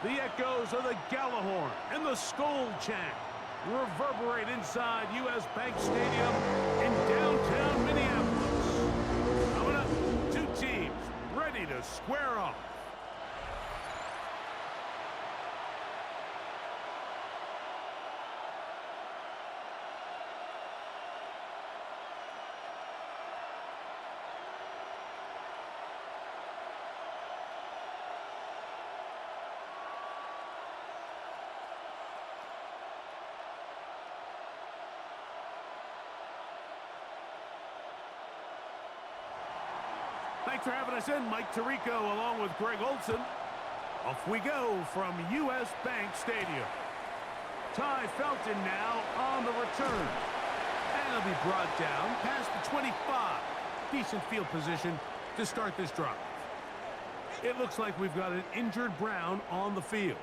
The echoes of the Gallahorn and the Skull chant reverberate inside U.S. Bank Stadium in downtown Minneapolis. Coming up, two teams ready to square off. Thanks for having us in, Mike Tirico, along with Greg Olson. Off we go from U.S. Bank Stadium. Ty Felton now on the return. And he'll be brought down past the 25. Decent field position to start this drive. It looks like we've got an injured Brown on the field.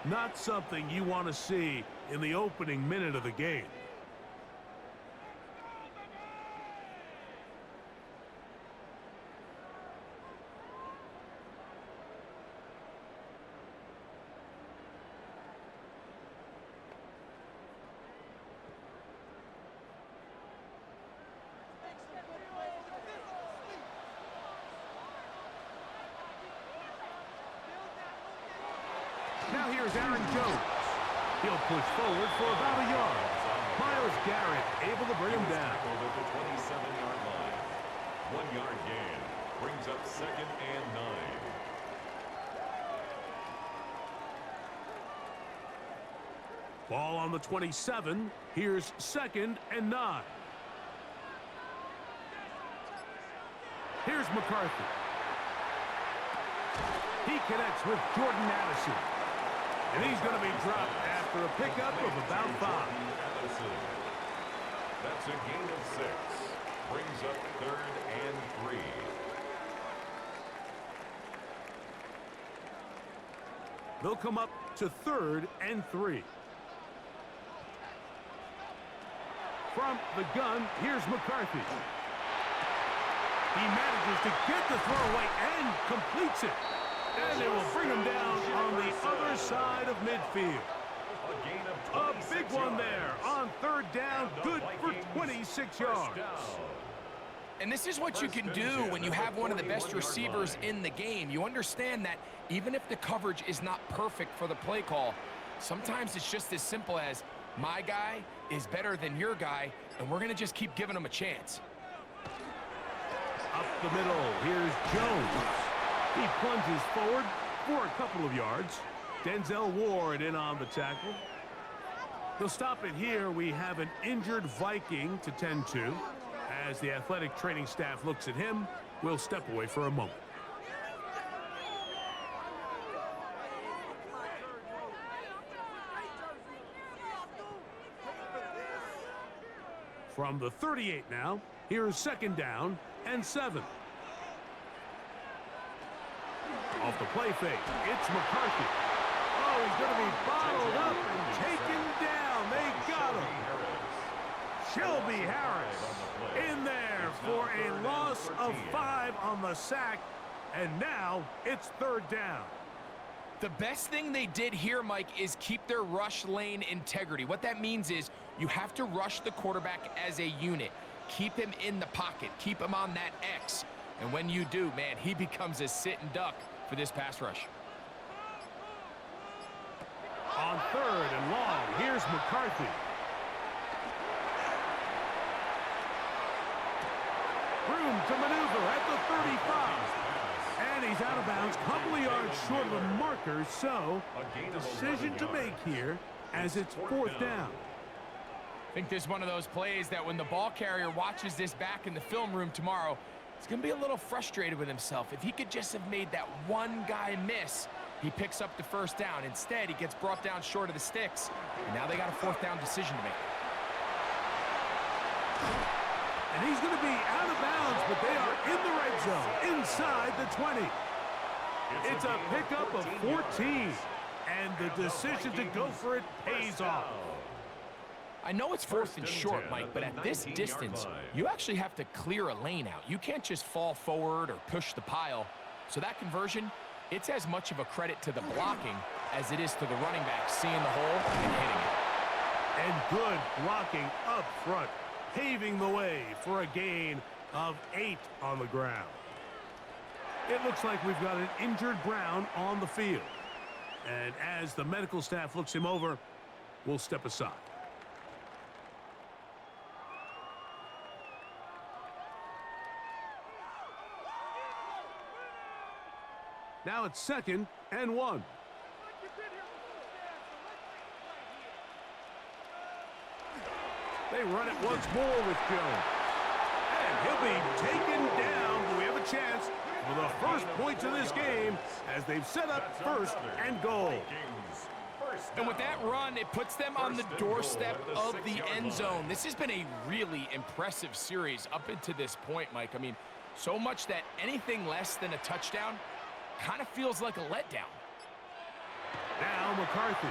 Not something you want to see in the opening minute of the game. Now here's Aaron Jones. He'll push forward for about a yard. Myles Garrett able to bring him down. Over the 27-yard line. 1-yard gain. Brings up 2nd and 9. Ball on the 27. Here's 2nd and 9. Here's McCarthy. He connects with Jordan Addison. And he's going to be dropped after a pickup of about 5. That's a gain of 6. Brings up 3rd and 3. They'll come up to 3rd and 3. From the gun, here's McCarthy. He manages to get the throw away and completes it. And it will bring him down on the other side of midfield. A big one there on 3rd down, good for 26 yards. And this is what you can do when you have one of the best receivers in the game. You understand that even if the coverage is not perfect for the play call, sometimes it's just as simple as my guy is better than your guy, and we're going to just keep giving him a chance. Up the middle, here's Jones. He plunges forward for a couple of yards. Denzel Ward in on the tackle. He'll stop it here. We have an injured Viking to tend to. As the athletic training staff looks at him, we'll step away for a moment. From the 38 now, here's 2nd down and 7. Off the play fake, it's McCarthy. Oh, he's going to be bottled up and taken down. They got him. Shelby Harris in there for a loss of 5 on the sack, and now it's 3rd down. The best thing they did here, Mike, is keep their rush lane integrity. What that means is you have to rush the quarterback as a unit. Keep him in the pocket. Keep him on that X. And when you do, man, he becomes a sitting duck for this pass rush. On 3rd and long, here's McCarthy. Room to maneuver at the 35. And he's out of bounds, couple of yards short of the marker, so decision to make here as it's 4th down. I think this is one of those plays that when the ball carrier watches this back in the film room tomorrow, he's going to be a little frustrated with himself. If he could just have made that one guy miss, he picks up the 1st down. Instead, he gets brought down short of the sticks, and now they got a 4th down decision to make. And he's going to be out of bounds, but they are in the red zone, inside the 20. It's a pickup of 14, and the decision to go for it pays off. I know it's 4th and short, Mike, but at this distance, you actually have to clear a lane out. You can't just fall forward or push the pile. So that conversion, It's as much of a credit to the blocking as it is to the running back seeing the hole and hitting it. And good blocking up front, paving the way for a gain of 8 on the ground. It looks like we've got an injured Brown on the field. And as the medical staff looks him over, we'll step aside. Now it's 2nd and 1. They run it once more with Jones. And he'll be taken down. Do we have a chance for the first points of this game as they've set up 1st and goal? And with that run, it puts them on the doorstep of the end zone. This has been a really impressive series up until this point, Mike. I mean, so much that anything less than a touchdown kind of feels like a letdown. Now McCarthy.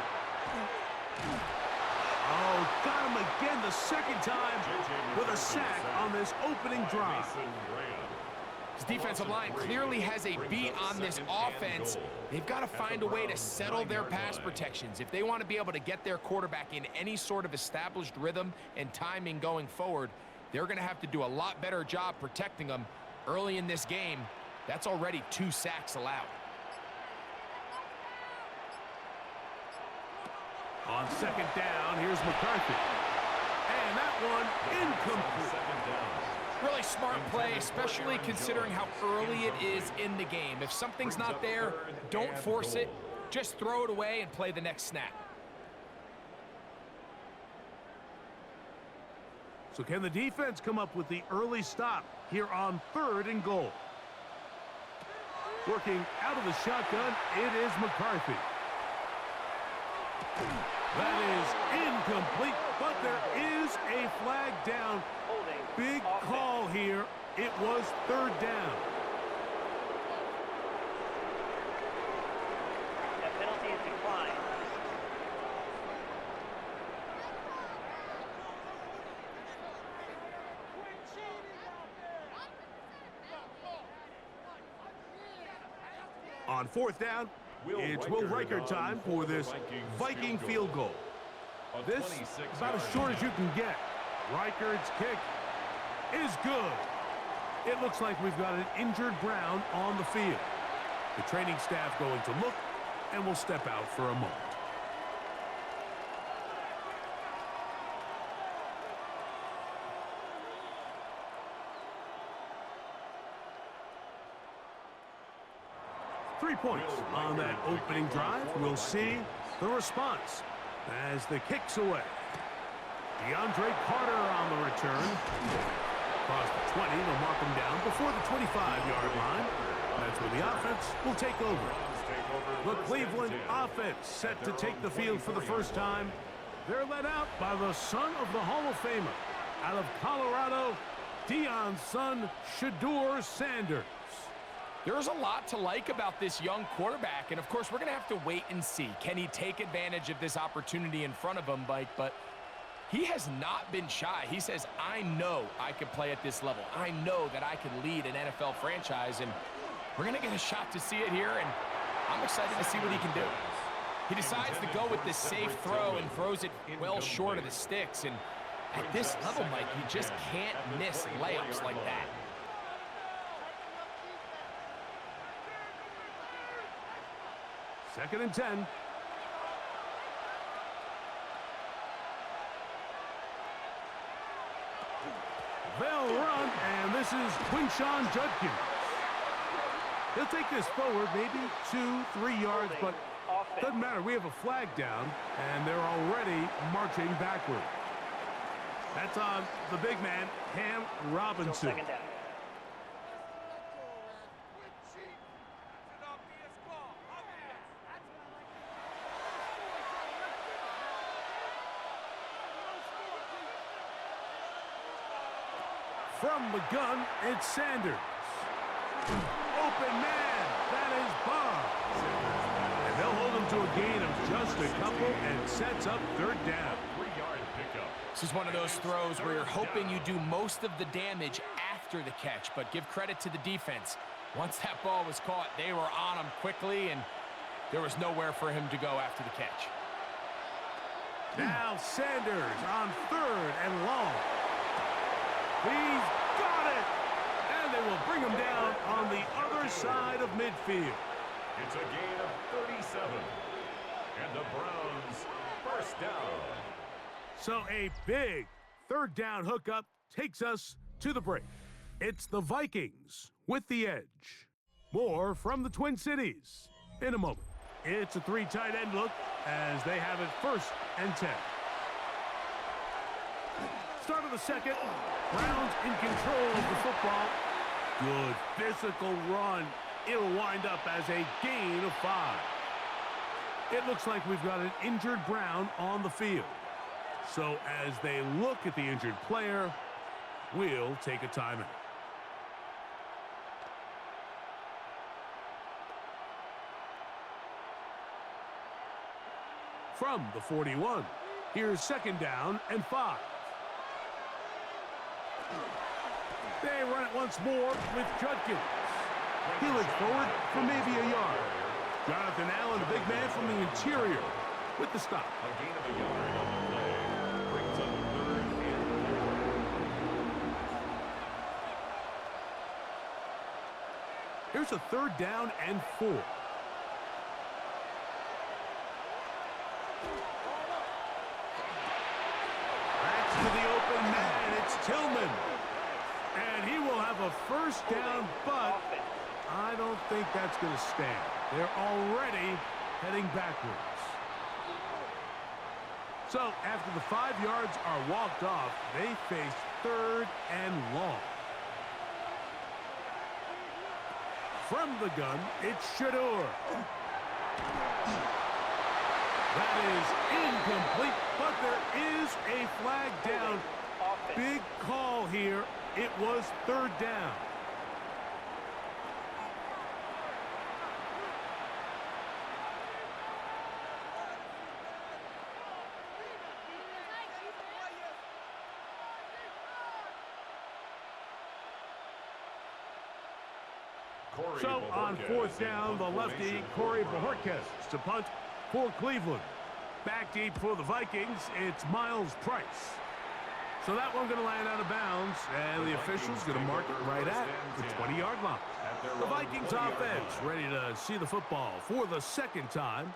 Oh, got him again the 2nd time with a sack on this opening drive. This defensive line clearly has a beat on this offense. They've got to find a way to settle their pass protections. If they want to be able to get their quarterback in any sort of established rhythm and timing going forward, they're going to have to do a lot better job protecting them early in this game. That's already 2 sacks allowed. On 2nd down, here's McCarthy. And that one incomplete. Really smart play, especially considering how early it is in the game. If something's not there, don't force it. Just throw it away and play the next snap. So can the defense come up with the early stop here on 3rd and goal? Working out of the shotgun, it is McCarthy. That is incomplete, but there is a flag down. Big call here. It was 3rd down. The penalty is declined. On 4th down, it's Will Riker time for this Viking field goal. This about as short as you can get. Riker's kick is good. It looks like we've got an injured Brown on the field. The training staff going to look, and we'll step out for a moment. Three points on that opening drive. We'll see the response as the kick's away. DeAndre Carter on the return. Across the 20, they'll mark him down before the 25-yard line. That's where the offense will take over. The Cleveland offense set to take the field for the first time. They're led out by the son of the Hall of Famer. Out of Colorado, Deion's son, Shedeur Sanders. There's a lot to like about this young quarterback, and of course, we're going to have to wait and see. Can he take advantage of this opportunity in front of him, Mike? But he has not been shy. He says, I know I can play at this level. I know that I can lead an NFL franchise, and we're going to get a shot to see it here, and I'm excited to see what he can do. He decides to go with this safe throw and throws it well short of the sticks, and at this level, Mike, you just can't miss layups like that. Second and 10. They'll run, and this is Quinshon Judkins. He'll take this forward, maybe 2-3 yards, but doesn't matter. We have a flag down, and they're already marching backward. That's on the big man, Cam Robinson. From the gun, it's Sanders. Open man, that is Bob. And they'll hold him to a gain of just a couple and sets up 3rd down. 3-yard pickup. This is one of those throws where you're hoping you do most of the damage after the catch, but give credit to the defense. Once that ball was caught, they were on him quickly, and there was nowhere for him to go after the catch. Now Sanders on 3rd and long. He's got it! And they will bring him down on the other side of midfield. It's a gain of 37. And the Browns first down. So a big 3rd down hookup takes us to the break. It's the Vikings with the edge. More from the Twin Cities in a moment. It's a 3 tight end look as they have it 1st and 10. Start of the 2nd. Browns in control of the football. Good physical run. It'll wind up as a gain of 5. It looks like we've got an injured Brown on the field. So as they look at the injured player, we'll take a timeout. From the 41, here's 2nd down and 5. They run it once more with Judkins. He looks forward for maybe a yard. Jonathan Allen, a big man from the interior, with the stop. A gain of a yard on the play brings up 3rd and 4. Here's a 3rd down and 4. Back to the open man. It's Tillman. And he will have a 1st down, but I don't think that's going to stand. They're already heading backwards. So after the 5 yards are walked off, they face 3rd and long. From the gun, it's Shador. That is incomplete, but there is a flag down. Big call here. It was 3rd down. So on 4th down, the lefty, Corey Bojorquez to punt for Cleveland. Back deep for the Vikings, it's Miles Price. So that one going to land out of bounds, and the official's going to mark it right at the 20-yard line. The Vikings offense ready to see the football for the 2nd time.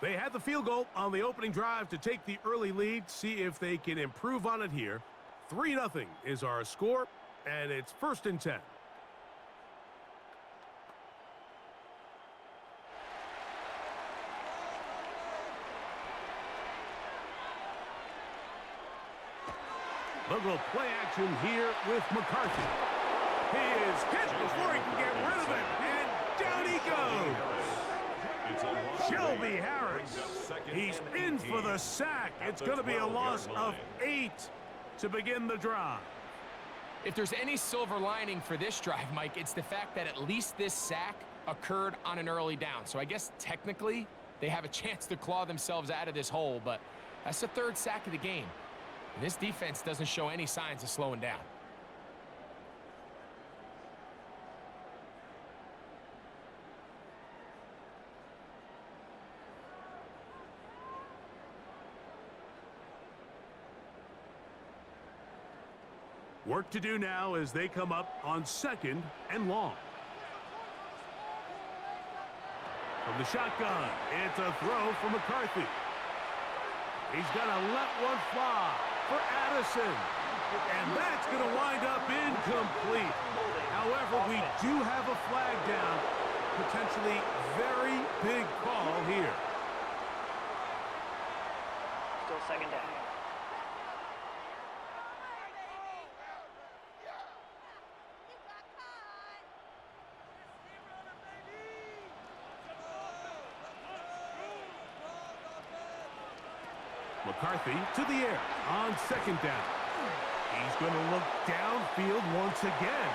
They had the field goal on the opening drive to take the early lead, see if they can improve on it here. 3-0 is our score, and it's 1st and 10. A little play action here with McCarthy. He is hit before he can get rid of it, and down he goes. Shelby Harris. He's in for the sack. It's going to be a loss of 8 to begin the drive. If there's any silver lining for this drive, Mike, it's the fact that at least this sack occurred on an early down. So I guess technically they have a chance to claw themselves out of this hole, but that's the 3rd sack of the game. And this defense doesn't show any signs of slowing down. Work to do now as they come up on 2nd and long. From the shotgun, it's a throw for McCarthy. He's going to let one fly for Addison. And that's going to wind up incomplete. However, we do have a flag down. Potentially very big call here. Still 2nd down. McCarthy to the air on 2nd down. He's going to look downfield once again.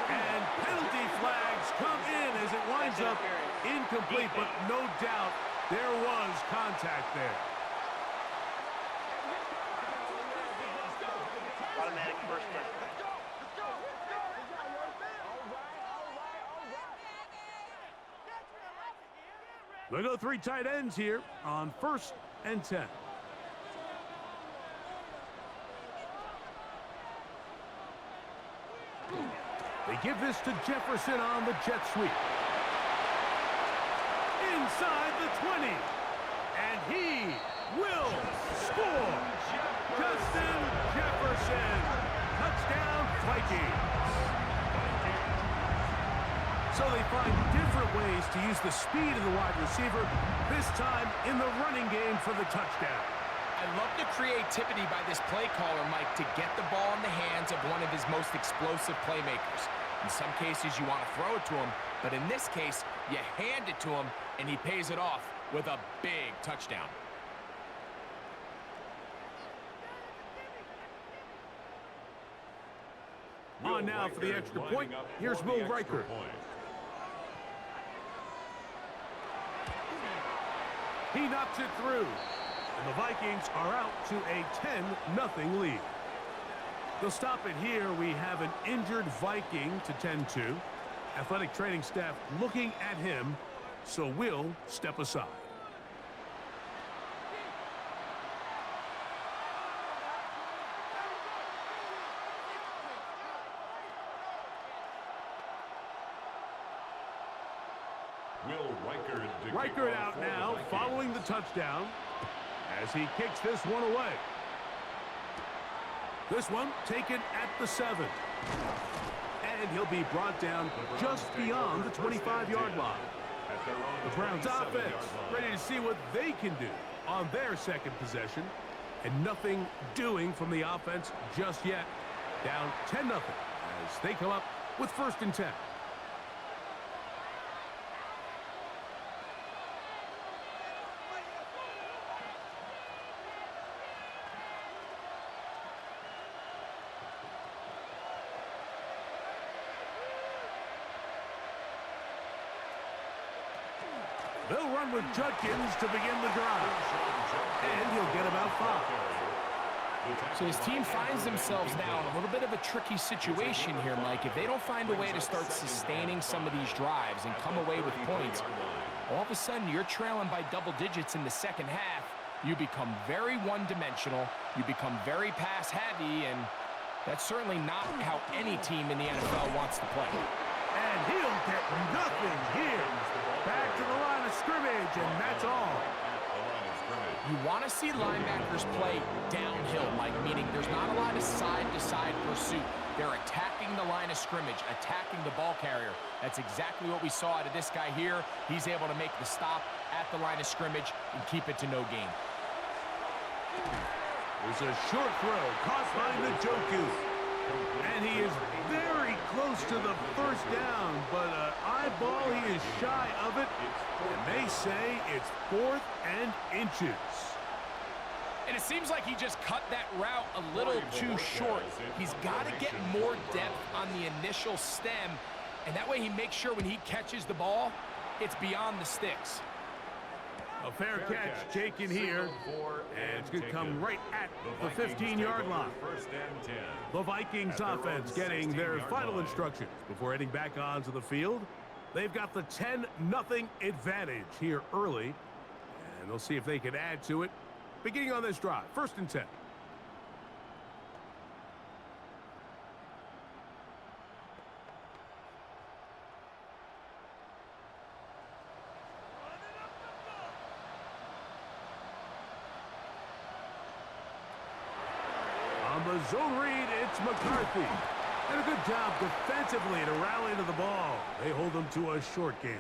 And penalty flags come in as it winds up incomplete, but no doubt there was contact there. Automatic 1st down. They go 3 tight ends here on 1st and 10. They give this to Jefferson on the jet sweep. Inside the 20. And he will score. Justin Jefferson. Touchdown, Vikings. So they find different ways to use the speed of the wide receiver, this time in the running game for the touchdown. I love the creativity by this play caller, Mike, to get the ball in the hands of one of his most explosive playmakers. In some cases, you want to throw it to him, but in this case, you hand it to him, and he pays it off with a big touchdown. On now for the extra point. Here's Will Riker. He knocks it through. And the Vikings are out to a 10-0 lead. They'll stop it here. We have an injured Viking to tend to. Athletic training staff looking at him, so we'll step aside. Riker out now, following the touchdown, as he kicks this one away. This one taken at the 7. And he'll be brought down just beyond the 25-yard line. The Browns offense ready to see what they can do on their second possession. And nothing doing from the offense just yet. Down 10-0 as they come up with 1st and 10. They'll run with Judkins to begin the drive. And he'll get about 5. So his team finds themselves now in a little bit of a tricky situation here, Mike. If they don't find a way to start sustaining some of these drives and come away with points, all of a sudden you're trailing by double digits in the second half. You become very one-dimensional. You become very pass-heavy, and that's certainly not how any team in the NFL wants to play. And he'll get nothing here. Back to the line of scrimmage, and that's all. You want to see linebackers play downhill, Mike, meaning there's not a lot of side-to-side pursuit. They're attacking the line of scrimmage, attacking the ball carrier. That's exactly what we saw out of this guy here. He's able to make the stop at the line of scrimmage and keep it to no gain. There's a short throw caught by Njoku. And he is very close to the 1st down, but eyeball, he is shy of it. And they say it's 4th and inches. And it seems like he just cut that route a little too short. He's got to get more depth on the initial stem, and that way he makes sure when he catches the ball, it's beyond the sticks. A fair catch taken here, and it's going to come right at the 15-yard line. The Vikings offense getting their final instructions before heading back onto the field. They've got the 10-0 advantage here early, and they'll see if they can add to it beginning on this drive. 1st and 10. On the zone read, it's McCarthy. And a good job defensively to rally to the ball. They hold them to a short game.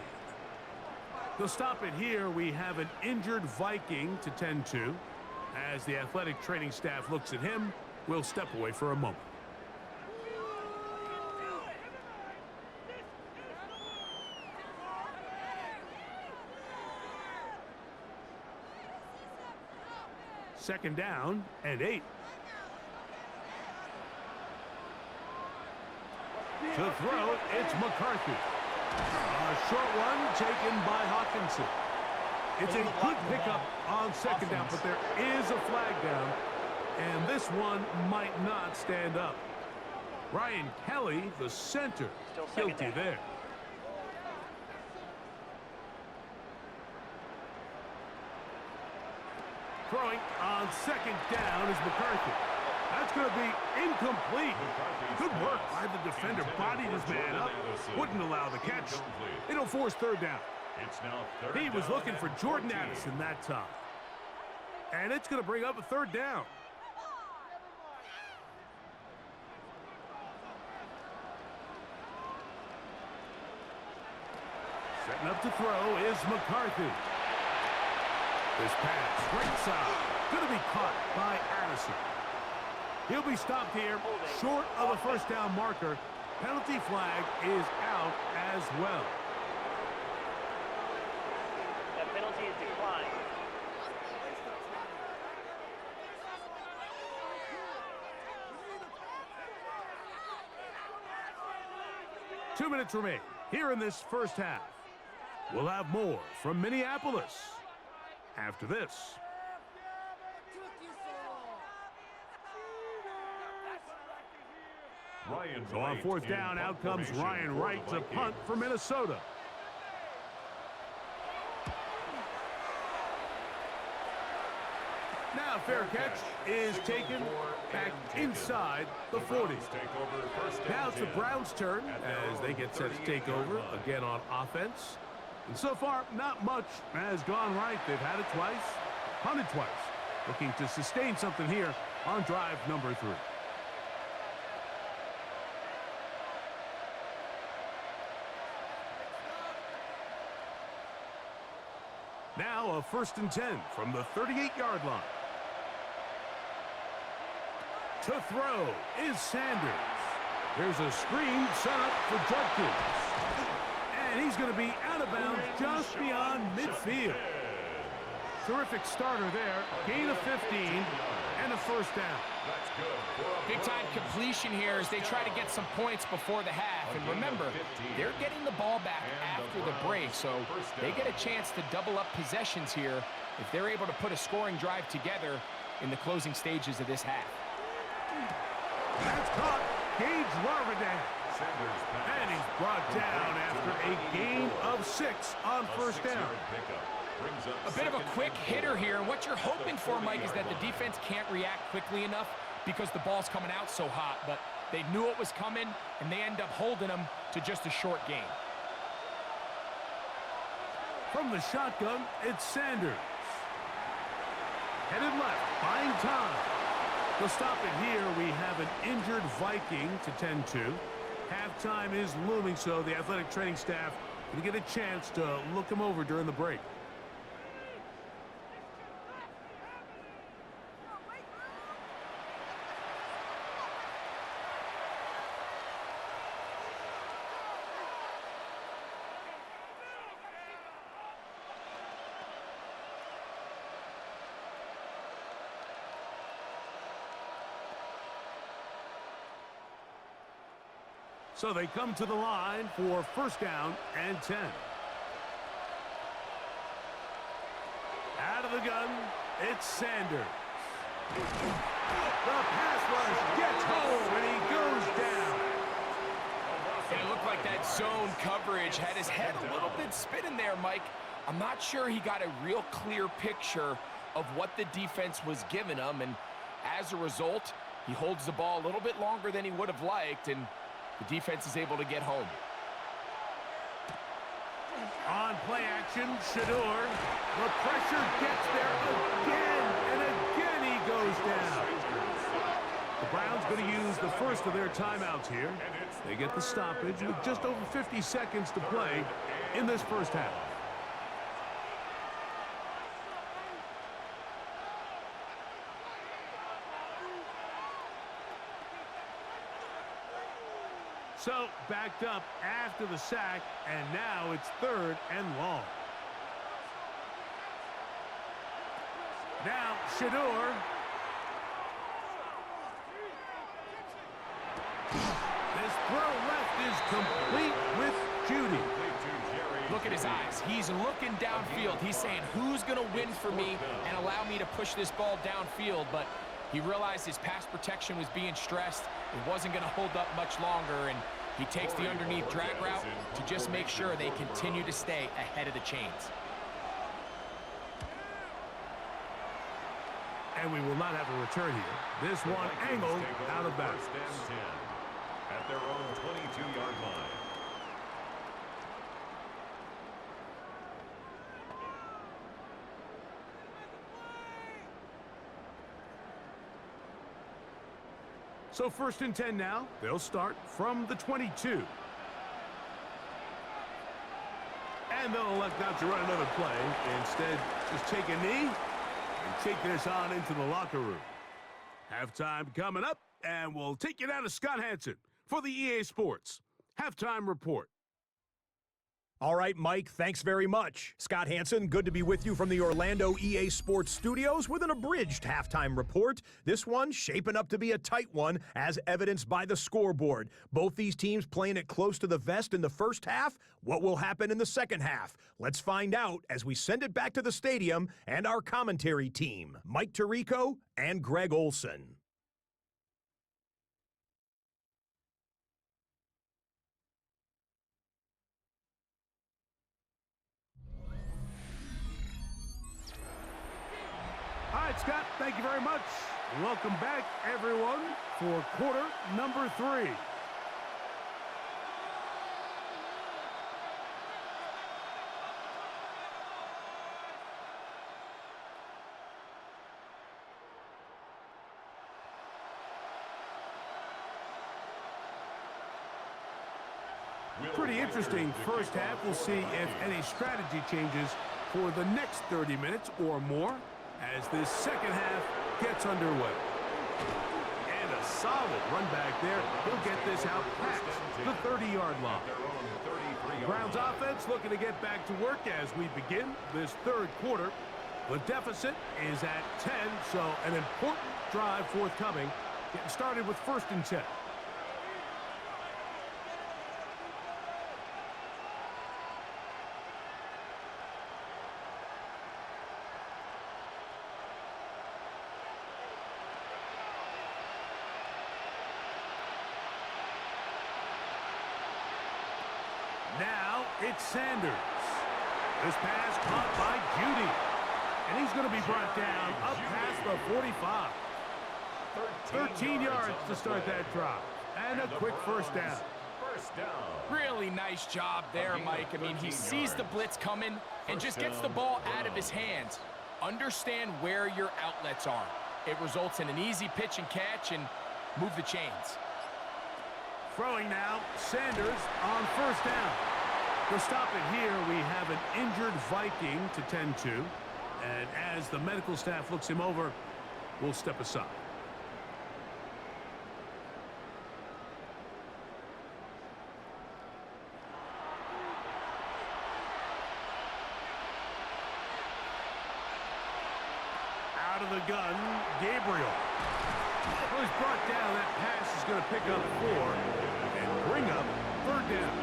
They'll stop it here. We have an injured Viking to tend to. As the athletic training staff looks at him, we'll step away for a moment. Second down and 8. To throw, it's McCarthy. A short one taken by Hawkinson. It's a good pickup on second down, but there is a flag down, and this one might not stand up. Ryan Kelly, the center, guilty there. Throwing on second down is McCarthy. That's going to be incomplete. Good work by the defender. Bodied his man up. Wouldn't allow the catch. It'll force third down. It's now third He was down looking for and Jordan 14. Addison that time. And it's going to bring up a third down. Setting up to throw is McCarthy. This pass, right side, going to be caught by Addison. He'll be stopped here short of the first down marker. Penalty flag is out as well. That penalty is declined. Two minutes remain here in this first half. We'll have more from Minneapolis after this. Ryan So on Wright fourth in down, out comes formation Ryan for Wright the to punt Vikings. for Minnesota. Now fair catch is taken back inside the 40. Now it's the Browns' turn as they get set to take over again on offense. And so far, not much has gone right. They've had it twice, punted twice. Looking to sustain something here on drive number 3. Now a 1st and 10 from the 38-yard line. To throw is Sanders. There's a screen set up for Judkins. And he's going to be out of bounds just beyond midfield. Terrific starter there. Gain of 15 and a first down. Big-time completion here as they try to get some points before the half. And remember, they're getting the ball back after the break, so they get a chance to double up possessions here if they're able to put a scoring drive together in the closing stages of this half. That's caught. Gage Larvaday. And he's brought down after a gain of 6 on first down. A bit of a quick hitter here, and what you're hoping for, Mike, is that the defense can't react quickly enough because the ball's coming out so hot, but they knew it was coming, and they end up holding them to just a short gain. From the shotgun, it's Sanders. Headed left, buying time. To stop it here, we have an injured Viking to tend to. Halftime is looming, so the athletic training staff going to get a chance to look him over during the break. So they come to the line for first down and 10. Out of the gun, it's Sanders. The pass rush gets home, and he goes down. And it looked like that zone coverage had his head a little bit spinning there, Mike. I'm not sure he got a real clear picture of what the defense was giving him, and as a result, he holds the ball a little bit longer than he would have liked, and the defense is able to get home. On play action, Shador. The pressure gets there again, and again he goes down. The Browns going to use the first of their timeouts here. They get the stoppage with just over 50 seconds to play in this first half. So, backed up after the sack, and now it's 3rd and long. Now, Shador. This throw left is complete with Judy. Look at his eyes. He's looking downfield. He's saying, who's going to win for me and allow me to push this ball downfield? But he realized his pass protection was being stressed. It wasn't going to hold up much longer, and he takes the underneath drag route to just make sure they continue to stay ahead of the chains. And we will not have a return here. This one angled out of bounds. First and 10 at their own 22-yard line. So first and 10 now. They'll start from the 22. And they'll elect not to run another play. Instead, just take a knee and take this on into the locker room. Halftime coming up, and we'll take you down to Scott Hansen for the EA Sports Halftime Report. All right, Mike, thanks very much. Scott Hansen, good to be with you from the Orlando EA Sports Studios with an abridged halftime report. This one shaping up to be a tight one, as evidenced by the scoreboard. Both these teams playing it close to the vest in the first half. What will happen in the second half? Let's find out as we send it back to the stadium and our commentary team, Mike Tirico and Greg Olson. All right, Scott, thank you very much. Welcome back, everyone, for quarter number 3. Pretty interesting first half. We'll see if any strategy changes for the next 30 minutes or more as this second half gets underway. And a solid run back there. He'll get this out past the 30-yard line. Browns offense looking to get back to work as we begin this third quarter. The deficit is at 10, so an important drive forthcoming. Getting started with first and 10. Now it's Sanders. This pass caught by Judy. And he's going to be brought down up past the 45. 13 yards to start that drive. And a quick first down. Really nice job there, Mike. I mean, he sees the blitz coming and just gets the ball out of his hands. Understand where your outlets are. It results in an easy pitch and catch and move the chains. Throwing now, Sanders on first down. To stop it here, we have an injured Viking to tend to. And as the medical staff looks him over, we'll step aside. Out of the gun, Gabriel. Well, he's brought down. That pass is going to pick up 4 and bring up third down.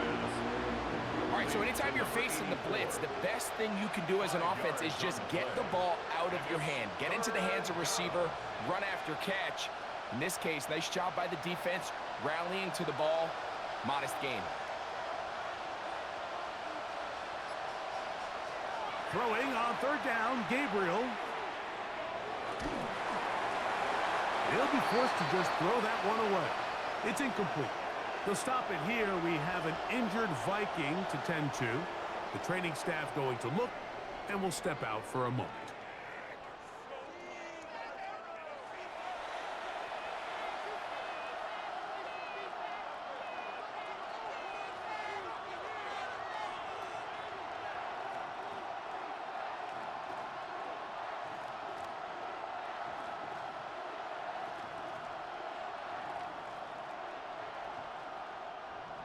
All right, so anytime you're facing the blitz, the best thing you can do as an offense is just get the ball out of your hand. Get into the hands of receiver, run after catch. In this case, nice job by the defense, rallying to the ball. Modest gain. Throwing on third down, Gabriel. He'll be forced to just throw that one away. It's incomplete. They'll stop it here. We have an injured Viking to tend to. The training staff going to look, and we'll step out for a moment.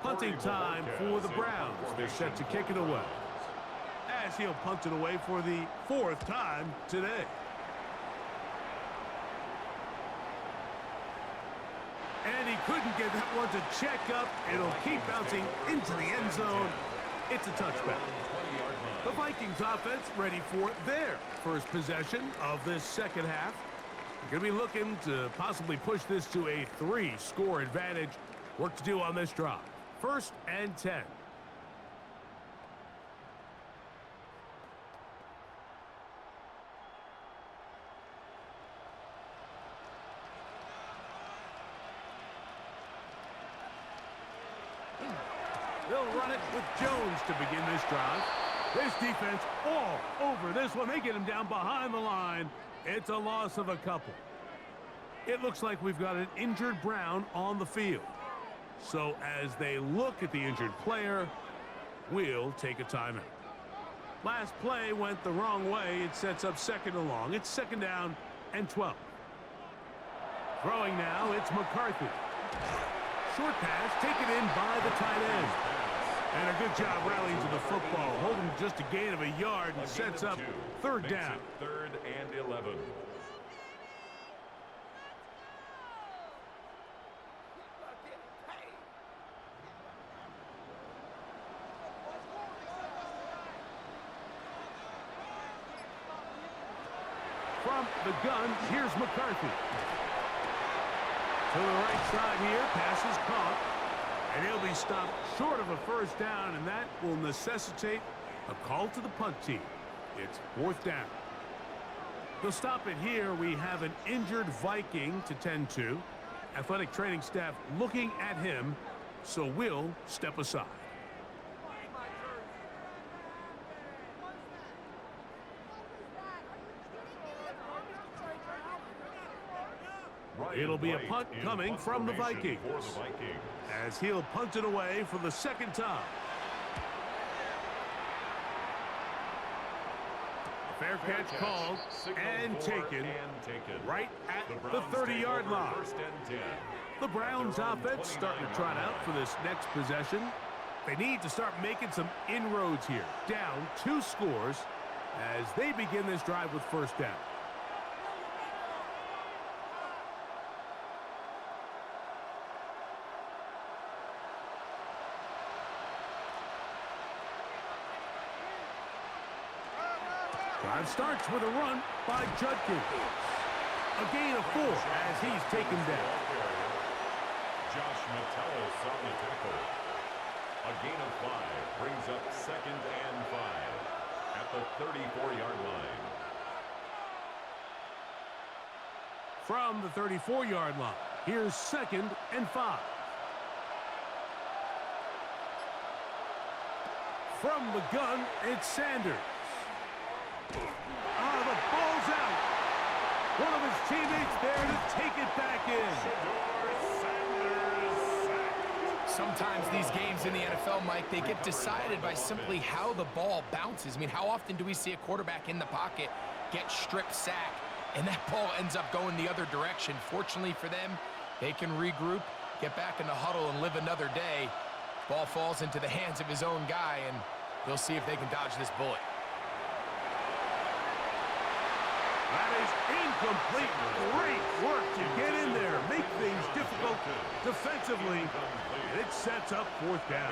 Punting time for the Browns. They're set to kick it away. As he'll punt it away for the 4th time today. And he couldn't get that one to check up. It'll keep bouncing into the end zone. It's a touchback. The Vikings offense ready for their first possession of this second half. They're going to be looking to possibly push this to a 3-score advantage. Work to do on this drive. First and 10. He'll run it with Jones to begin this drive. This defense all over this one. They get him down behind the line. It's a loss of a couple. It looks like we've got an injured Brown on the field. So as they look at the injured player, we'll take a timeout. Last play went the wrong way. It sets up second and long. It's second down and 12. Throwing now, it's McCarthy. Short pass taken in by the tight end. And a good job rallying to the football, holding just a gain of a yard and sets up third down. Third and 11. From the gun, here's McCarthy. To the right side here, pass is caught. And he'll be stopped short of a first down, and that will necessitate a call to the punt team. It's fourth down. They'll stop it here. We have an injured Viking to tend to. Athletic training staff looking at him, so we'll step aside. It'll be a punt coming from the Vikings, as he'll punt it away for the second time. Fair catch called and taken right at the 30-yard line. The Browns offense starting to trot out for this next possession. They need to start making some inroads here. Down 2 scores as they begin this drive with first down. Drive starts with a run by Judkins. A gain of 4 as he's taken down. Josh Metellus on the tackle. A gain of 5 brings up second and 5 at the 34-yard line. From the 34-yard line, here's second and 5. From the gun, it's Sanders. The ball's out. One of his teammates there to take it back in. Sometimes these games in the NFL, Mike, they get decided by simply how the ball bounces. I mean, how often do we see a quarterback in the pocket get strip sack, and that ball ends up going the other direction? Fortunately for them, they can regroup, get back in the huddle, and live another day. Ball falls into the hands of his own guy, and they'll see if they can dodge this bullet. That is incomplete. Great work to get in there, make things difficult defensively, and it sets up fourth down.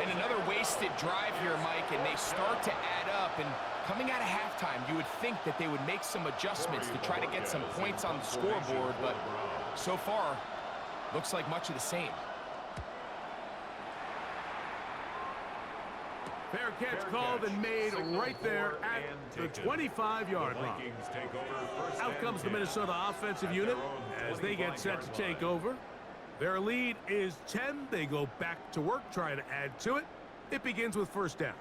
And another wasted drive here, Mike, and they start to add up. And coming out of halftime, you would think that they would make some adjustments to try to get some points on the scoreboard, but so far, looks like much of the same. Fair catch called and made right there at the 25-yard line. Out comes the Minnesota offensive unit as they get set to take over. Their lead is 10. They go back to work, trying to add to it. It begins with first down.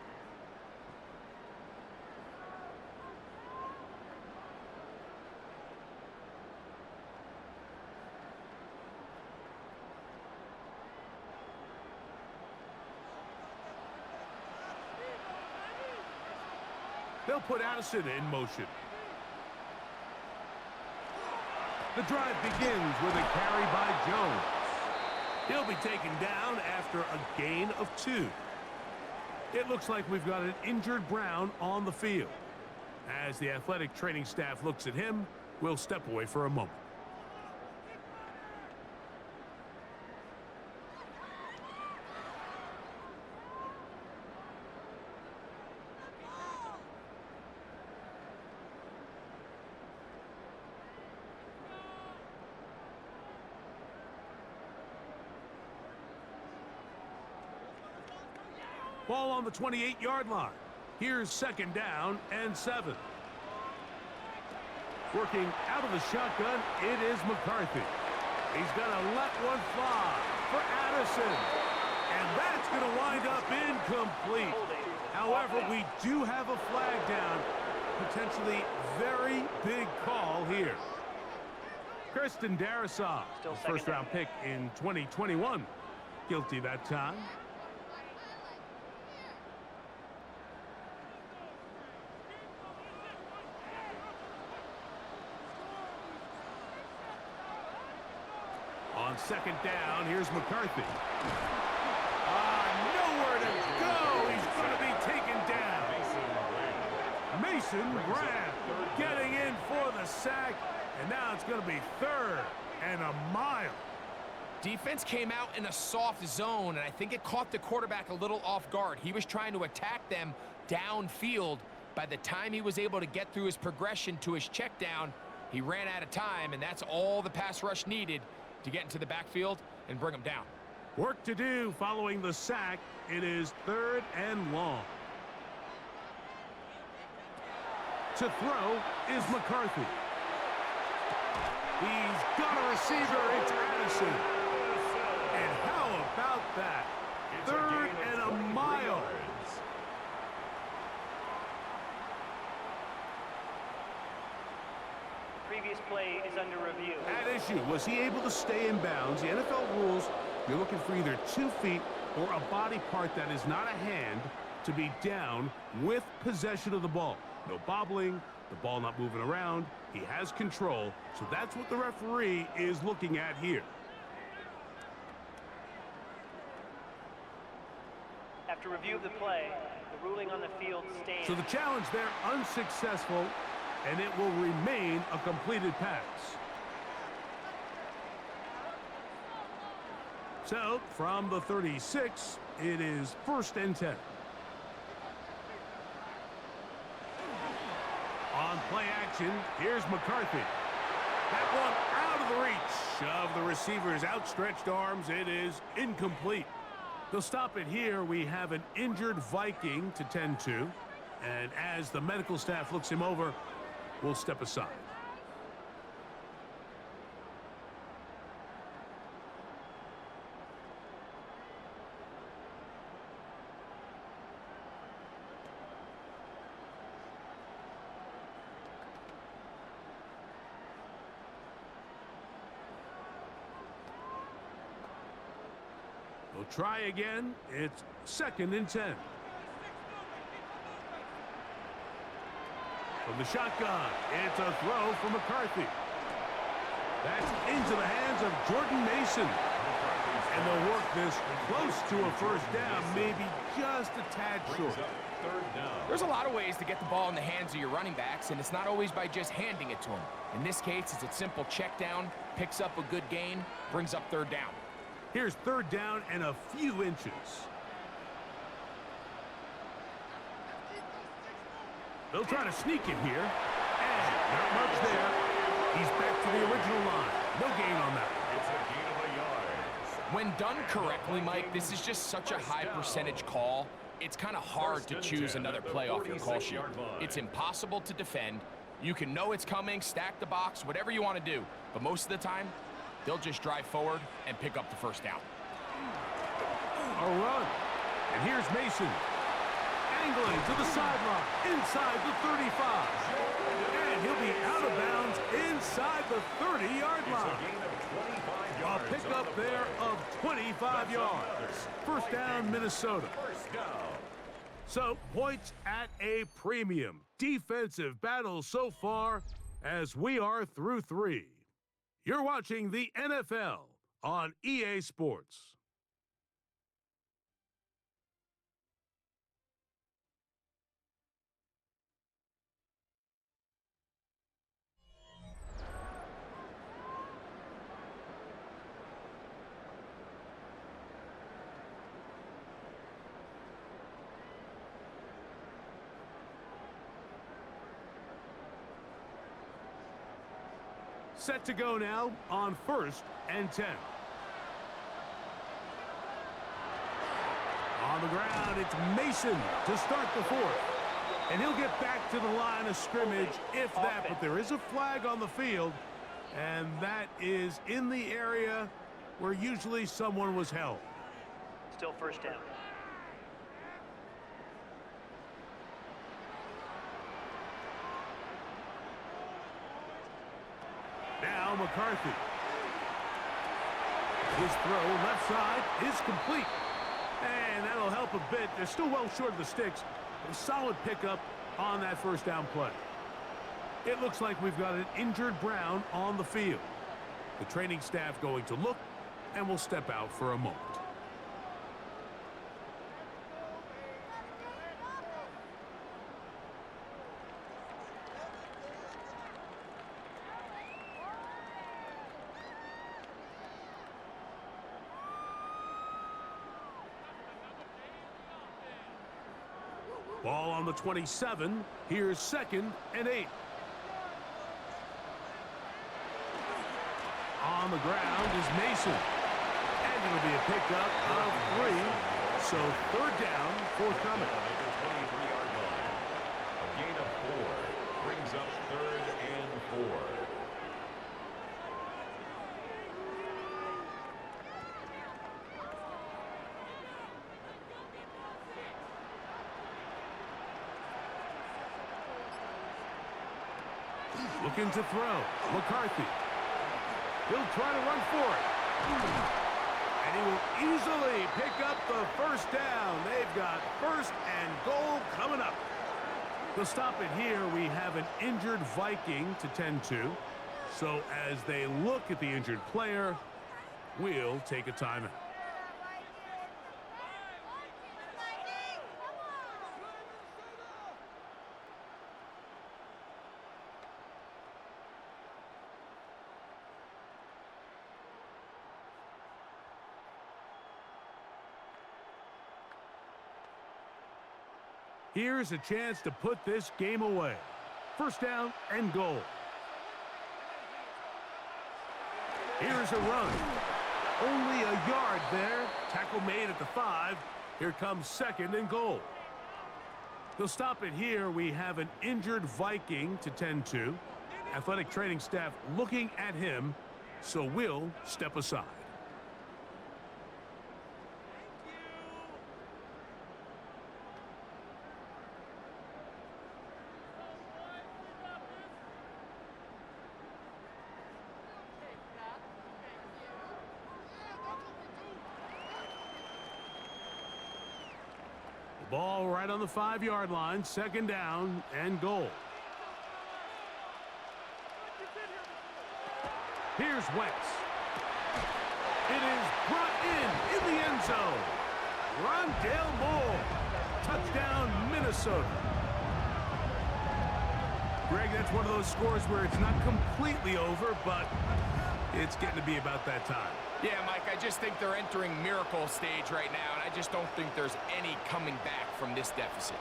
They'll put Addison in motion. The drive begins with a carry by Jones. He'll be taken down after a gain of 2. It looks like we've got an injured Brown on the field. As the athletic training staff looks at him, we'll step away for a moment. Ball on the 28-yard line. Here's second down and 7. Working out of the shotgun, it is McCarthy. He's going to let one fly for Addison. And that's going to wind up incomplete. However, we do have a flag down. Potentially very big call here. Kristen Darrisaw, first-round pick in 2021. Guilty that time. On second down, here's McCarthy. Nowhere to go. He's going to be taken down. Mason Graham getting in for the sack, and now it's going to be 3rd and a mile. Defense came out in a soft zone, and I think it caught the quarterback a little off guard. He was trying to attack them downfield. By the time he was able to get through his progression to his check down, he ran out of time, and that's all the pass rush needed to get into the backfield and bring him down. Work to do following the sack. It is 3rd and long. To throw is McCarthy. He's got a receiver. It's Addison. And how about that? 3rd and a mile. Previous play is under review. At issue, was he able to stay in bounds? The NFL rules, you're looking for either 2 feet or a body part that is not a hand to be down with possession of the ball. No bobbling, the ball not moving around. He has control, so that's what the referee is looking at here. After review of the play, the ruling on the field stands. So the challenge there unsuccessful, and it will remain a completed pass. So from the 36, it is 1st and 10. On play action, here's McCarthy. That one out of the reach of the receiver's outstretched arms. It is incomplete. They'll stop it here. We have an injured Viking to tend to. And as the medical staff looks him over, we'll step aside. We'll try again. It's 2nd and 10. From the shotgun, it's a throw for McCarthy. That's into the hands of Jordan Mason. And they'll work this close to a 1st down, maybe just a tad short. There's a lot of ways to get the ball in the hands of your running backs, and it's not always by just handing it to them. In this case, it's a simple check down, picks up a good gain, brings up 3rd down. Here's 3rd down and a few inches. They'll try to sneak it here. And not much there. He's back to the original line. No gain on that. It's a gain of a yard. When done correctly, Mike, this is just such a high percentage call. It's kind of hard to choose another play off your call sheet. It's impossible to defend. You can know it's coming, stack the box, whatever you want to do. But most of the time, they'll just drive forward and pick up the 1st down. A run. And here's Mason. Angling to the sideline, inside the 35. And he'll be out of bounds inside the 30-yard line. A pickup there of 25 yards. 1st down, Minnesota. So, points at a premium. Defensive battle so far as we are through 3. You're watching the NFL on EA Sports. Set to go now on 1st and 10. On the ground, it's Mason to start the 4th. And he'll get back to the line of scrimmage if that, but there is a flag on the field, and that is in the area where usually someone was held. Still first down. Now McCarthy. His throw left side is complete. And that'll help a bit. They're still well short of the sticks. A solid pickup on that first down play. It looks like we've got an injured Brown on the field. The training staff going to look and will step out for a moment. Ball on the 27. Here's 2nd and 8. On the ground is Mason. And it'll be a pickup of 3. So 3rd down, forthcoming. At the 23-yard line. A gain of 4 brings up 3rd and 4. Looking to throw. McCarthy. He'll try to run for it. And he will easily pick up the first down. They've got 1st and goal coming up. They'll stop it here. We have an injured Viking to tend to. So as they look at the injured player, we'll take a timeout. Here's a chance to put this game away. 1st down and goal. Here's a run. Only a yard there. Tackle made at the 5. Here comes 2nd and goal. They'll stop it here. We have an injured Viking to tend to. Athletic training staff looking at him, so we'll step aside. Ball right on the 5-yard line. 2nd down and goal. Here's Wentz. It is brought in the end zone. Rondale Moore. Touchdown, Minnesota. Greg, that's one of those scores where it's not completely over, but it's getting to be about that time. Yeah, Mike, I just think they're entering miracle stage right now, and I just don't think there's any coming back from this deficit.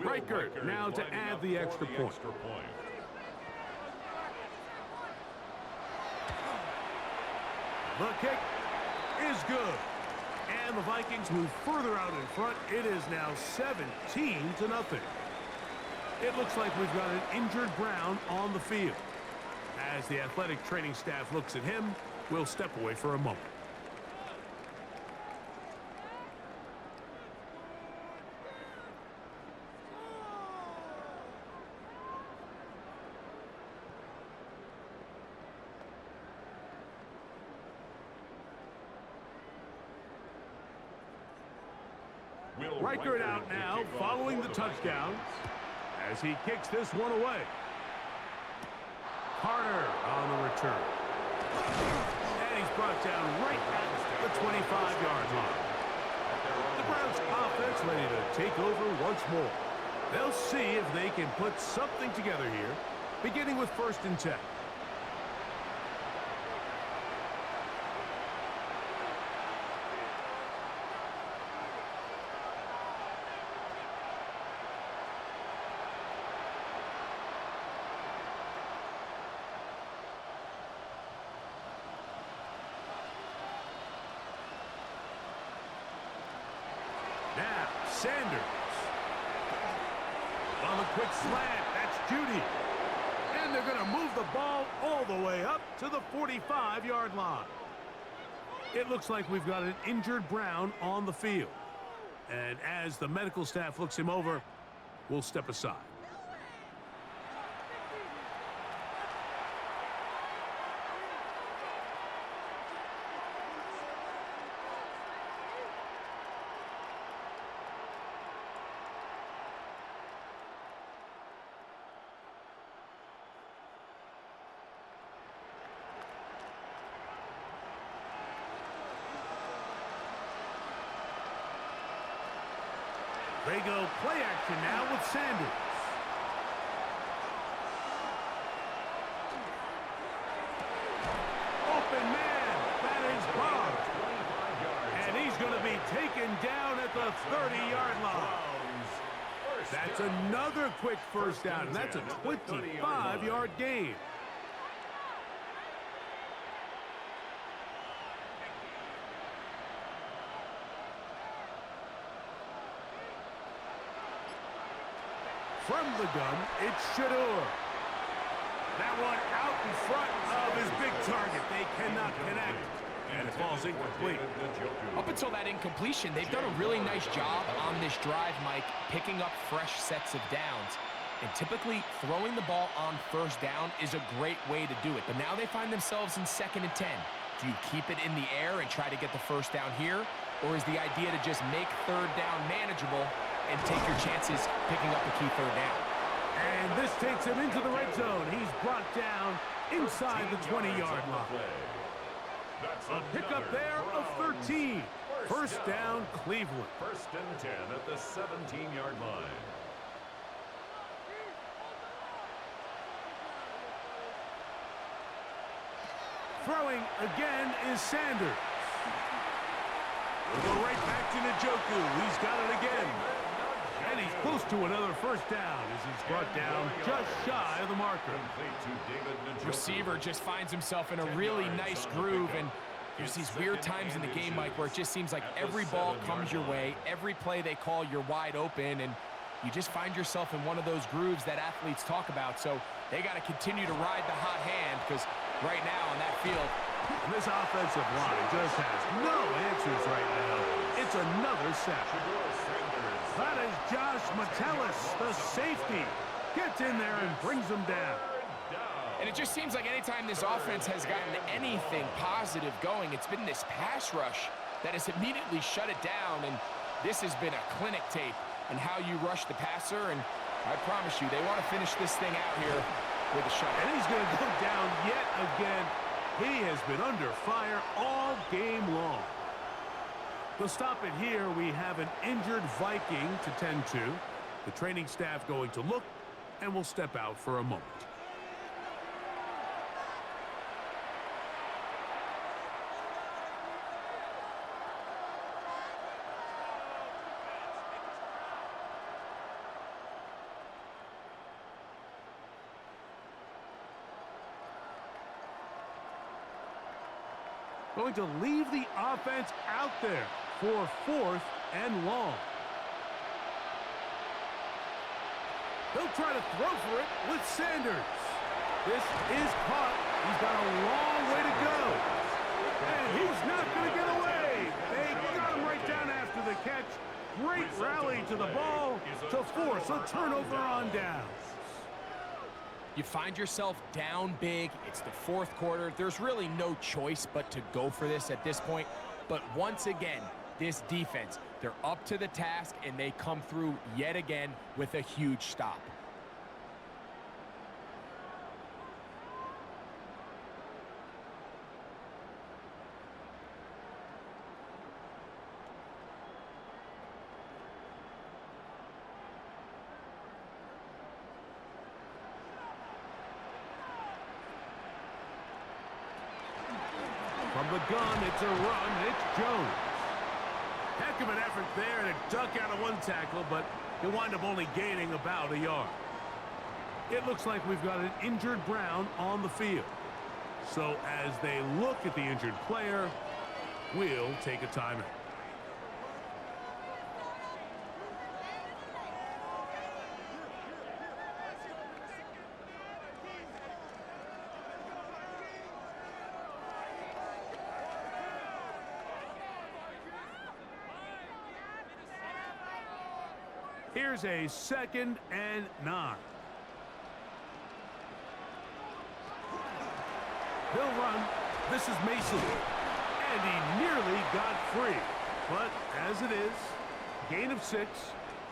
Riker now to add the extra point. The kick is good. And the Vikings move further out in front. It is now 17-0. It looks like we've got an injured Brown on the field. As the athletic training staff looks at him, we'll step away for a moment. Riker out now, following the touchdown, as he kicks this one away. Carter on the return. And he's brought down right at the 25-yard line. The Browns offense ready to take over once more. They'll see if they can put something together here, beginning with 1st and 10. Sanders. On a quick slant, that's Judy. And they're going to move the ball all the way up to the 45-yard line. It looks like we've got an injured Brown on the field. And as the medical staff looks him over, we'll step aside. They go play action now with Sanders. Open man, that is Bob. And he's going to be taken down at the 30-yard line. That's another quick first down, and that's a 25-yard gain. From the gun, it's Shador. That one out in front of his big target. They cannot connect, and it falls incomplete. Up until that incompletion, they've done a really nice job on this drive, Mike, picking up fresh sets of downs. And typically, throwing the ball on first down is a great way to do it. But now they find themselves in 2nd and 10. Do you keep it in the air and try to get the first down here? Or is the idea to just make third down manageable and take your chances picking up the key third down? And this takes him into the red zone. He's brought down inside the 20-yard line. A pickup there of 13. First down, Cleveland. 1st and 10 at the 17-yard line. Throwing again is Sanders. We'll go right back to Njoku. He's got it again. And he's close to another first down as he's brought down just shy of the marker. Receiver just finds himself in a really nice groove, and there's these weird times in the game, Mike, where it just seems like every ball comes your way, every play they call, you're wide open, and you just find yourself in one of those grooves that athletes talk about. So they got to continue to ride the hot hand, because right now on that field, this offensive line just has no answers right now. It's another sack. That is Josh Metellus, the safety. Gets in there and brings them down. And it just seems like anytime this offense has gotten anything positive going, it's been this pass rush that has immediately shut it down. And this has been a clinic tape in how you rush the passer. And I promise you, they want to finish this thing out here with a shot. And he's going to go down yet again. He has been under fire all game long. We'll stop it here. We have an injured Viking to tend to. The training staff going to look, and we'll step out for a moment. Going to leave the offense out there for 4th and long. They'll try to throw for it with Sanders. This is caught. He's got a long way to go. And he's not going to get away. They got him right down after the catch. Great rally to the ball to force a turnover on downs. You find yourself down big. It's the 4th quarter. There's really no choice but to go for this at this point. But once again, this defense, they're up to the task, and they come through yet again with a huge stop. From the gun, it's a run. It's Jones. Heck of an effort there to duck out of one tackle, but he'll wind up only gaining about a yard. It looks like we've got an injured Brown on the field. So as they look at the injured player, we'll take a timeout. Here's a 2nd and 9. He'll run. This is Mason. And he nearly got free. But as it is, gain of 6.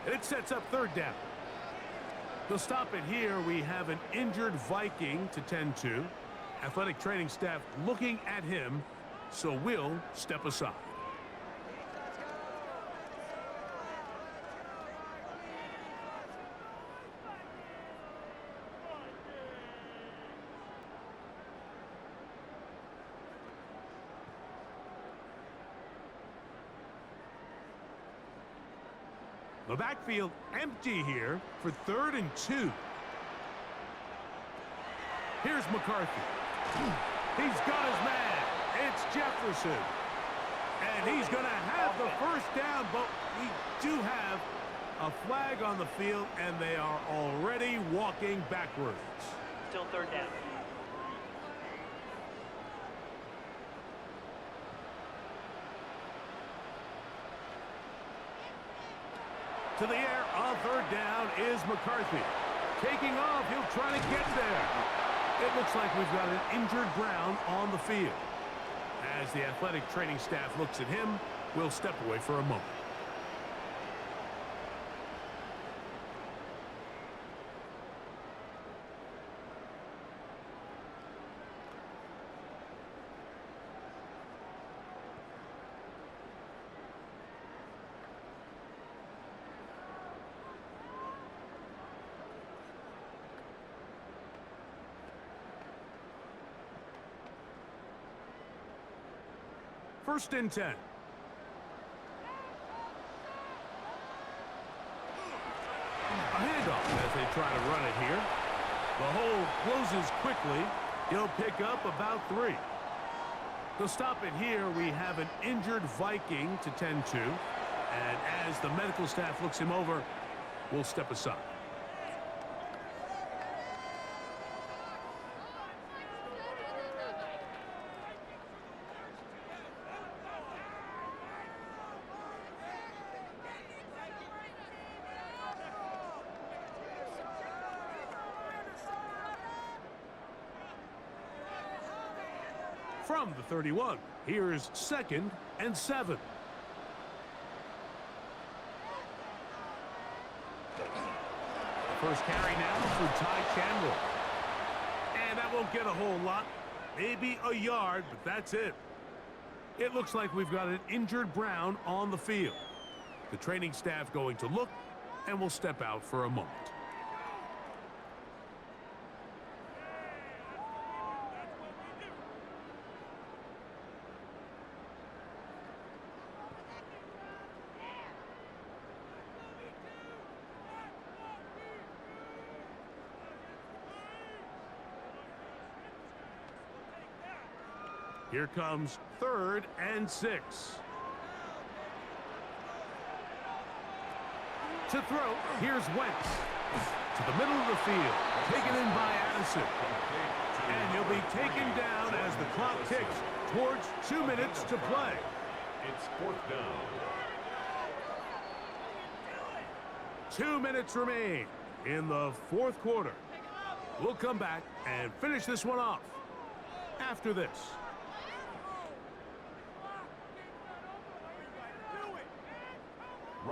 And it sets up 3rd down. They'll stop it here. We have an injured Viking to tend to. Athletic training staff looking at him, so we'll step aside. The backfield empty here for 3rd and 2. Here's McCarthy. He's got his man. It's Jefferson. And he's going to have the 1st down, but we do have a flag on the field, and they are already walking backwards. Still 3rd down. To the air on 3rd down is McCarthy. Taking off, he'll try to get there. It looks like we've got an injured Brown on the field. As the athletic training staff looks at him, we'll step away for a moment. First and 10. A handoff as they try to run it here. The hole closes quickly. He'll pick up about 3. They'll stop it here. We have an injured Viking to tend to. And as the medical staff looks him over, we'll step aside. From the 31, here's 2nd and 7. First carry now for Ty Chandler. And that won't get a whole lot. Maybe a yard, but that's it. It looks like we've got an injured Brown on the field. The training staff going to look, and we'll step out for a moment. Here comes 3rd and 6. To throw, here's Wentz. To the middle of the field, taken in by Addison. And he'll be taken down as the clock ticks towards 2 minutes to play. It's 4th down. 2 minutes remain in the 4th quarter. We'll come back and finish this one off after this.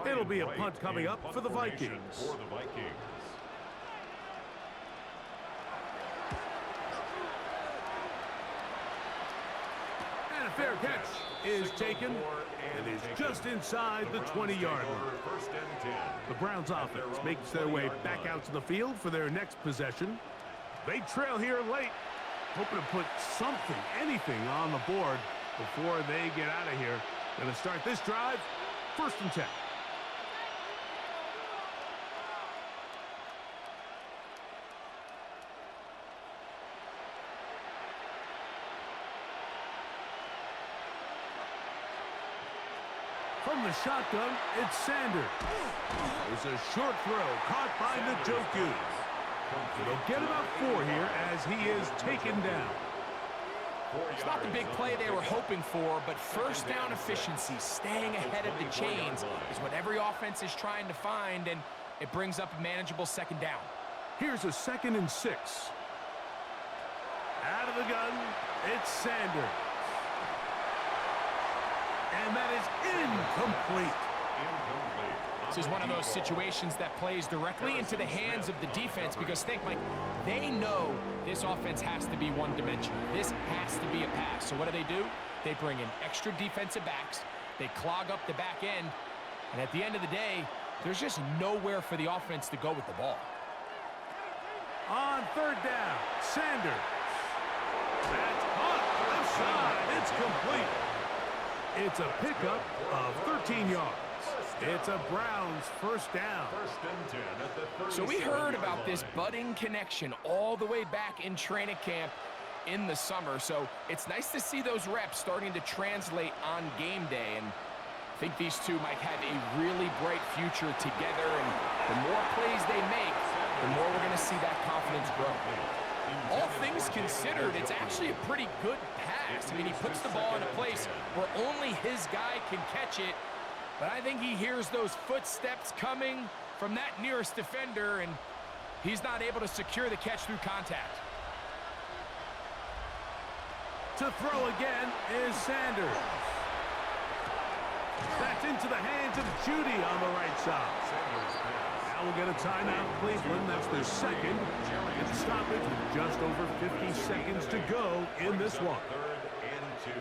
It'll be a punt coming up for the Vikings. And a fair catch is taken and is just inside the 20-yard line. The Browns offense makes their way back out to the field for their next possession. They trail here late, hoping to put something, anything on the board before they get out of here. Going to start this drive, 1st and 10. From the shotgun, it's Sanders. There's a short throw caught by Njoku. They'll get about 4 here as he is taken down. It's not the big play they were hoping for, but 1st down efficiency, staying ahead of the chains, is what every offense is trying to find, and It brings up a manageable second down. Here's a 2nd and 6. Out of the gun, it's Sanders. And that is incomplete. This is one of those situations that plays directly into the hands of the defense because think, Mike, they know this offense has to be one-dimensional. This has to be a pass. So what do? They bring in extra defensive backs. They clog up the back end. And at the end of the day, there's just nowhere for the offense to go with the ball. On 3rd down, Sanders. That's caught left side. It's complete. It's a pickup of 13 yards. It's a Browns first down. So we heard about this budding connection all the way back in training camp in the summer. So it's nice to see those reps starting to translate on game day. And I think these two might have a really bright future together. And the more plays they make, the more we're going to see that confidence grow. All things considered, it's actually a pretty good pass. I mean, he puts the ball in a place where only his guy can catch it. But I think he hears those footsteps coming from that nearest defender, and he's not able to secure the catch through contact. To throw again is Sanders. That's into the hands of Judy on the right side. Now we'll get a timeout, Cleveland. That's their second. It's a stoppage with just over 50 seconds to go in this one. 3rd and 2.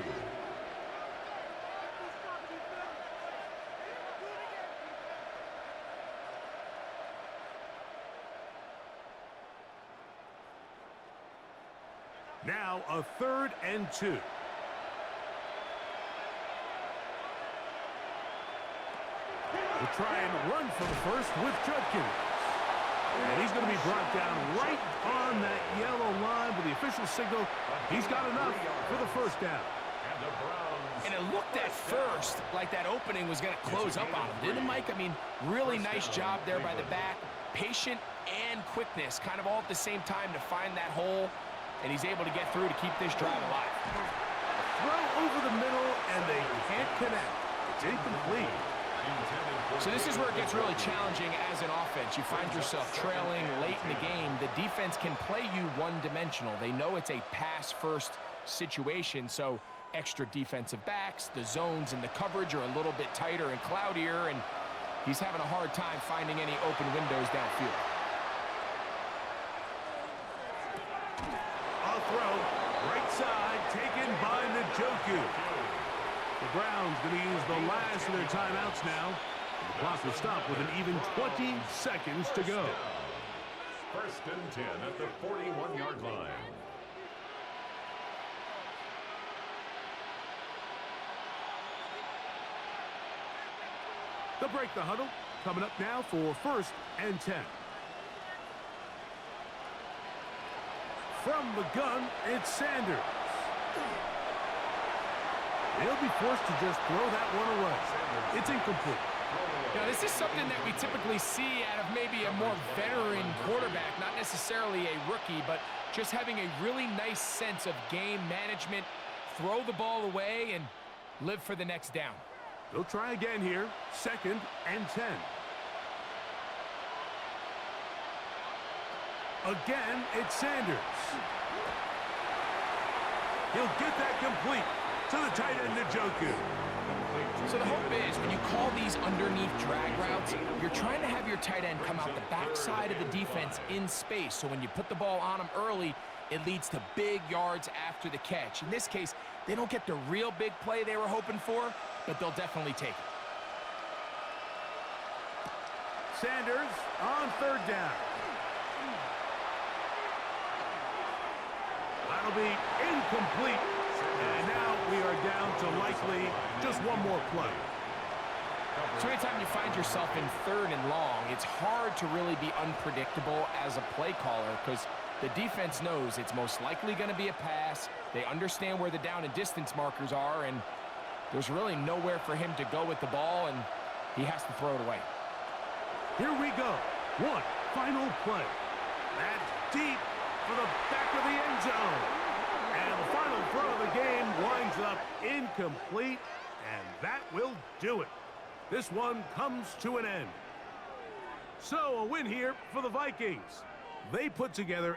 Now a 3rd and 2. We'll try and run for the first with Judkins. And he's going to be brought down right on that yellow line with the official signal. He's got enough for the first down. And it looked at first like that opening was going to close up on him, didn't it, Mike? I mean, really nice job there by the back. Patient and quickness, kind of all at the same time to find that hole. And he's able to get through to keep this drive alive. Throw over the middle, and they can't connect. It's incomplete. So this is where it gets really challenging as an offense. You find yourself trailing late in the game. The defense can play you one-dimensional. They know it's a pass-first situation, so extra defensive backs, the zones and the coverage are a little bit tighter and cloudier, and he's having a hard time finding any open windows downfield. A throw, right side, taken by Njoku. The Browns going to use the last of their timeouts now. The clock will stop with an even 20 seconds to go. 1st and 10 at the 41-yard line. They'll break the huddle. Coming up now for 1st and 10. From the gun, it's Sanders. He'll be forced to just throw that one away. It's incomplete. Now, this is something that we typically see out of maybe a more veteran quarterback, not necessarily a rookie, but just having a really nice sense of game management, throw the ball away, and live for the next down. They'll try again here, 2nd and 10. Again, it's Sanders. He'll get that complete to the tight end, Njoku. So the hope is when you call these underneath drag routes, you're trying to have your tight end come out the backside of the defense in space. So when you put the ball on him early, it leads to big yards after the catch. In this case, they don't get the real big play they were hoping for, but they'll definitely take it. Sanders on 3rd down. That'll be incomplete. And now we are down to likely just one more play. So anytime you find yourself in 3rd and long, it's hard to really be unpredictable as a play caller because the defense knows it's most likely going to be a pass. They understand where the down and distance markers are, and there's really nowhere for him to go with the ball, and he has to throw it away. Here we go. One final play. That's deep for the back of the end zone. And the final throw of the game winds up incomplete, and that will do it. This one comes to an end. So a win here for the Vikings. They put together